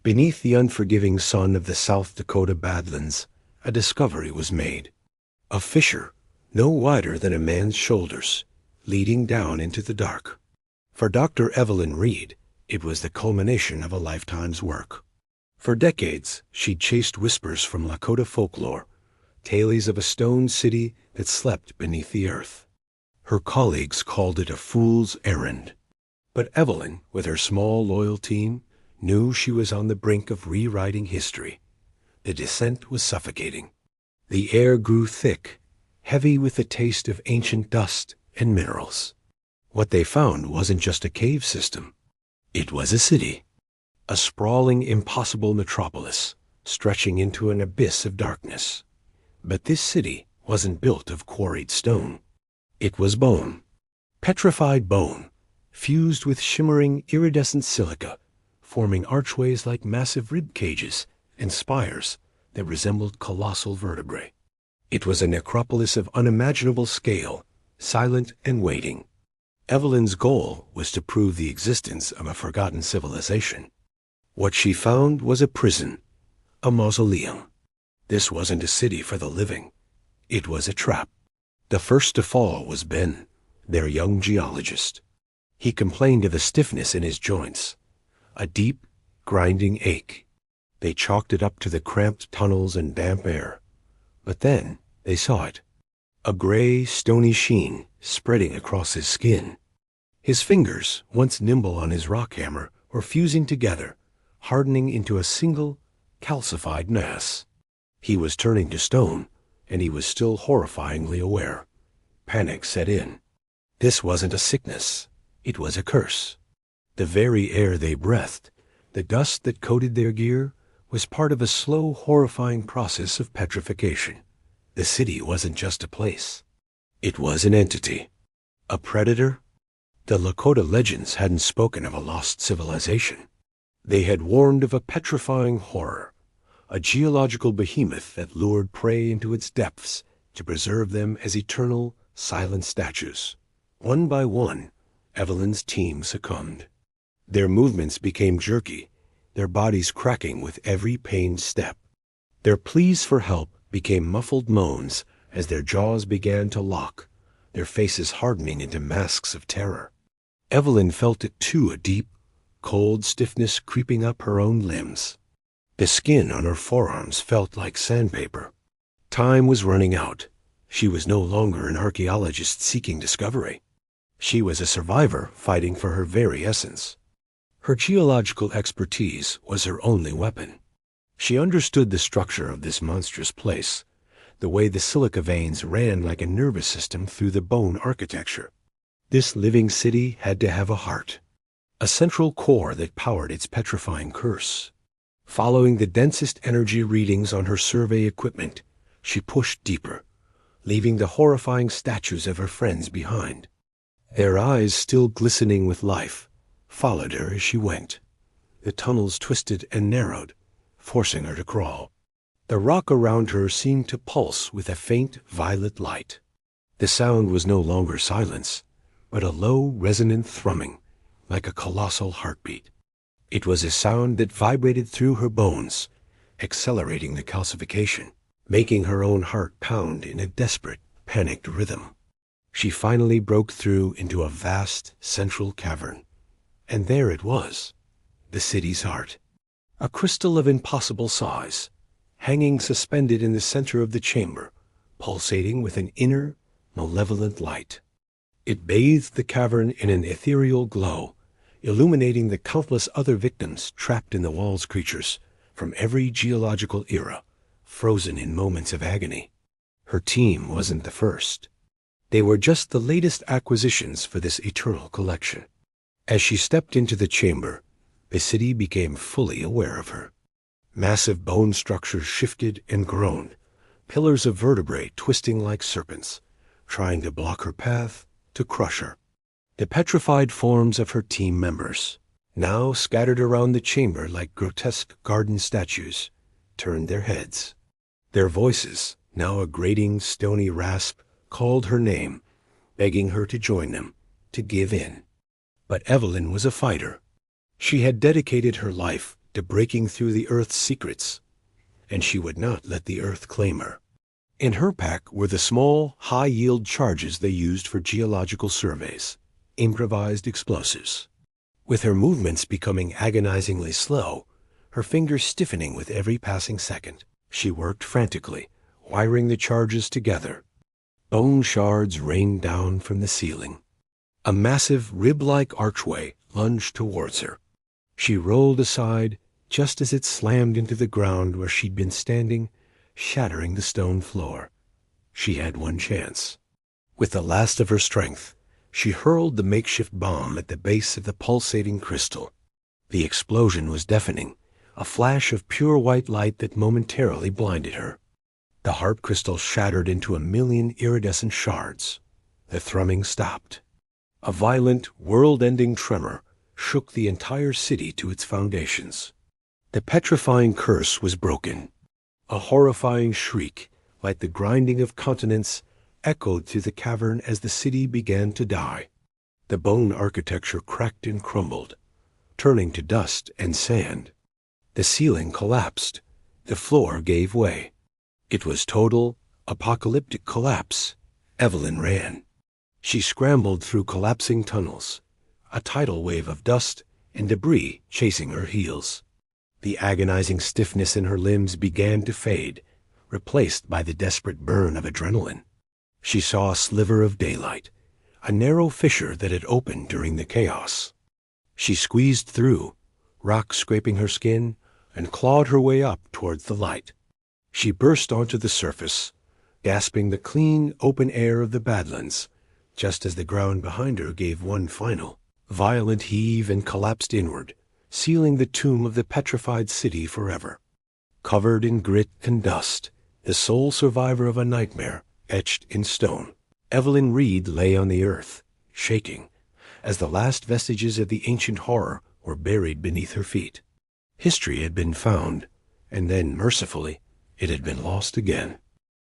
Beneath the unforgiving sun of the South Dakota Badlands, a discovery was made. A fissure, no wider than a man's shoulders, leading down into the dark. For Dr. Evelyn Reed, it was the culmination of a lifetime's work. For decades, she'd chased whispers from Lakota folklore, tales of a stone city that slept beneath the earth. Her colleagues called it a fool's errand. But Evelyn, with her small, loyal team, knew she was on the brink of rewriting history. The descent was suffocating. The air grew thick, heavy with the taste of ancient dust and minerals. What they found wasn't just a cave system. It was a city. A sprawling, impossible metropolis, stretching into an abyss of darkness. But this city wasn't built of quarried stone. It was bone. Petrified bone, fused with shimmering, iridescent silica, forming archways like massive rib cages and spires that resembled colossal vertebrae. It was a necropolis of unimaginable scale, silent and waiting. Evelyn's goal was to prove the existence of a forgotten civilization. What she found was a prison, a mausoleum. This wasn't a city for the living. It was a trap. The first to fall was Ben, their young geologist. He complained of a stiffness in his joints, a deep, grinding ache. They chalked it up to the cramped tunnels and damp air. But then they saw it, a gray, stony sheen spreading across his skin. His fingers, once nimble on his rock hammer, were fusing together, hardening into a single, calcified mass. He was turning to stone, and he was still horrifyingly aware. Panic set in. This wasn't a sickness. It was a curse. The very air they breathed, the dust that coated their gear, was part of a slow, horrifying process of petrification. The city wasn't just a place. It was an entity. A predator? The Lakota legends hadn't spoken of a lost civilization. They had warned of a petrifying horror, a geological behemoth that lured prey into its depths to preserve them as eternal, silent statues. One by one, Evelyn's team succumbed. Their movements became jerky, their bodies cracking with every pained step. Their pleas for help became muffled moans as their jaws began to lock, their faces hardening into masks of terror. Evelyn felt it too, a deep, cold stiffness creeping up her own limbs. The skin on her forearms felt like sandpaper. Time was running out. She was no longer an archaeologist seeking discovery. She was a survivor fighting for her very essence. Her geological expertise was her only weapon. She understood the structure of this monstrous place, the way the silica veins ran like a nervous system through the bone architecture. This living city had to have a heart, a central core that powered its petrifying curse. Following the densest energy readings on her survey equipment, she pushed deeper, leaving the horrifying statues of her friends behind. Their eyes, still glistening with life, followed her as she went. The tunnels twisted and narrowed, forcing her to crawl. The rock around her seemed to pulse with a faint violet light. The sound was no longer silence, but a low, resonant thrumming, like a colossal heartbeat. It was a sound that vibrated through her bones, accelerating the calcification, making her own heart pound in a desperate, panicked rhythm. She finally broke through into a vast, central cavern. And there it was, the city's heart. A crystal of impossible size, hanging suspended in the center of the chamber, pulsating with an inner, malevolent light. It bathed the cavern in an ethereal glow, illuminating the countless other victims trapped in the wall's creatures from every geological era, frozen in moments of agony. Her team wasn't the first. They were just the latest acquisitions for this eternal collection. As she stepped into the chamber, the city became fully aware of her. Massive bone structures shifted and groaned, pillars of vertebrae twisting like serpents, trying to block her path, to crush her. The petrified forms of her team members, now scattered around the chamber like grotesque garden statues, turned their heads. Their voices, now a grating, stony rasp, called her name, begging her to join them, to give in. But Evelyn was a fighter. She had dedicated her life to breaking through the Earth's secrets, and she would not let the Earth claim her. In her pack were the small, high-yield charges they used for geological surveys, improvised explosives. With her movements becoming agonizingly slow, her fingers stiffening with every passing second, she worked frantically, wiring the charges together. Bone shards rained down from the ceiling. A massive, rib-like archway lunged towards her. She rolled aside just as it slammed into the ground where she'd been standing, shattering the stone floor. She had one chance. With the last of her strength, she hurled the makeshift bomb at the base of the pulsating crystal. The explosion was deafening, a flash of pure white light that momentarily blinded her. The heart crystal shattered into a million iridescent shards. The thrumming stopped. A violent, world-ending tremor shook the entire city to its foundations. The petrifying curse was broken. A horrifying shriek, like the grinding of continents, echoed through the cavern as the city began to die. The bone architecture cracked and crumbled, turning to dust and sand. The ceiling collapsed. The floor gave way. It was total, apocalyptic collapse. Evelyn ran. She scrambled through collapsing tunnels, a tidal wave of dust and debris chasing her heels. The agonizing stiffness in her limbs began to fade, replaced by the desperate burn of adrenaline. She saw a sliver of daylight, a narrow fissure that had opened during the chaos. She squeezed through, rock scraping her skin, and clawed her way up towards the light. She burst onto the surface, gasping the clean, open air of the Badlands, just as the ground behind her gave one final, violent heave and collapsed inward, sealing the tomb of the petrified city forever. Covered in grit and dust, the sole survivor of a nightmare etched in stone, Evelyn Reed lay on the earth, shaking, as the last vestiges of the ancient horror were buried beneath her feet. History had been found, and then, mercifully, it had been lost again.